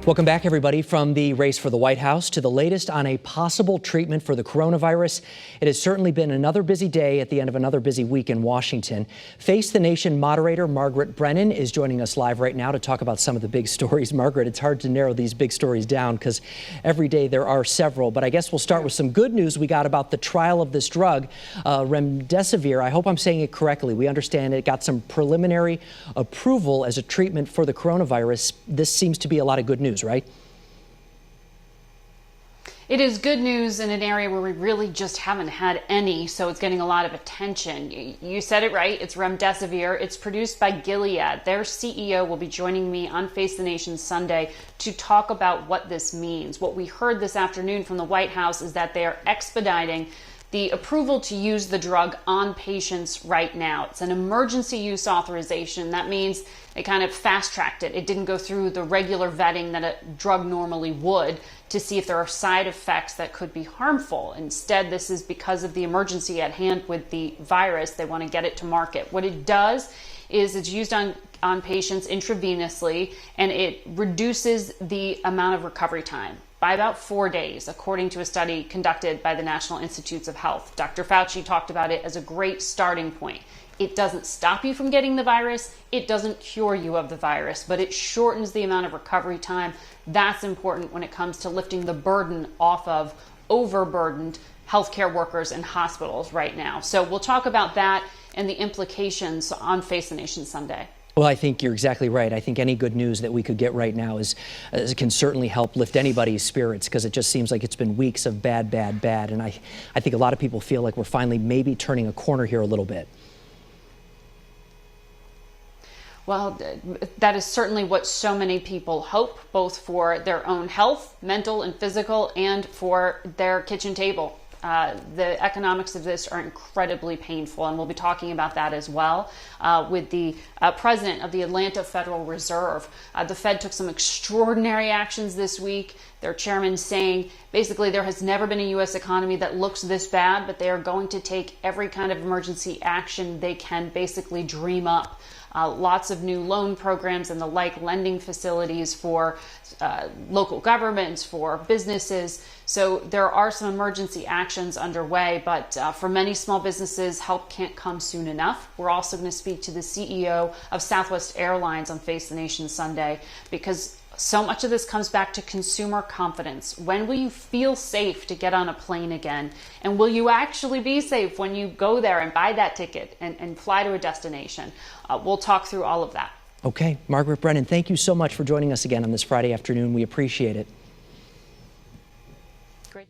Welcome back, everybody. From the race for the White House to the latest on a possible treatment for the coronavirus, it has certainly been another busy day at the end of another busy week in Washington. Face the Nation moderator Margaret Brennan is joining us live right now to talk about some of the big stories. Margaret, it's hard to narrow these big stories down because every day there are several, but I guess we'll start with some good news we got about the trial of this drug, remdesivir. I hope I'm saying it correctly. We understand it got some preliminary approval as a treatment for the coronavirus. This seems to be a lot of good news, right? It is good news in an area where we really just haven't had any, so it's getting a lot of attention. You said it right, it's remdesivir. It's produced by Gilead. Their CEO will be joining me on Face the Nation Sunday to talk about what this means. What we heard this afternoon from the White House is that they are expediting the approval to use the drug on patients right now. It's an emergency use authorization. That means they kind of fast-tracked it. It didn't go through the regular vetting that a drug normally would to see if there are side effects that could be harmful. Instead, this is because of the emergency at hand with the virus. They want to get it to market. What it does is it's used on patients intravenously, and it reduces the amount of recovery time by about 4 days, according to a study conducted by the National Institutes of Health. Dr. Fauci talked about it as a great starting point. It doesn't stop you from getting the virus. It doesn't cure you of the virus, but it shortens the amount of recovery time. That's important when it comes to lifting the burden off of overburdened healthcare workers and hospitals right now. So we'll talk about that and the implications on Face the Nation Sunday. Well, I think you're exactly right. I think any good news that we could get right now can certainly help lift anybody's spirits, because it just seems like it's been weeks of bad. And I think a lot of people feel like we're finally maybe turning a corner here a little bit. Well, that is certainly what so many people hope, both for their own health, mental and physical, and for their kitchen table. The economics of this are incredibly painful, and we'll be talking about that as well with the president of the Atlanta Federal Reserve. The Fed took some extraordinary actions this week. Their chairman saying basically there has never been a U.S. economy that looks this bad, but they are going to take every kind of emergency action they can basically dream up. Lots of new loan programs and the like, lending facilities for local governments, for businesses. So there are some emergency actions underway, but for many small businesses, help can't come soon enough. We're also going to speak to the CEO of Southwest Airlines on Face the Nation Sunday, because so much of this comes back to consumer confidence. When will you feel safe to get on a plane again? And will you actually be safe when you go there and buy that ticket and fly to a destination? We'll talk through all of that. Okay. Margaret Brennan, thank you so much for joining us again on this Friday afternoon. We appreciate it. Great.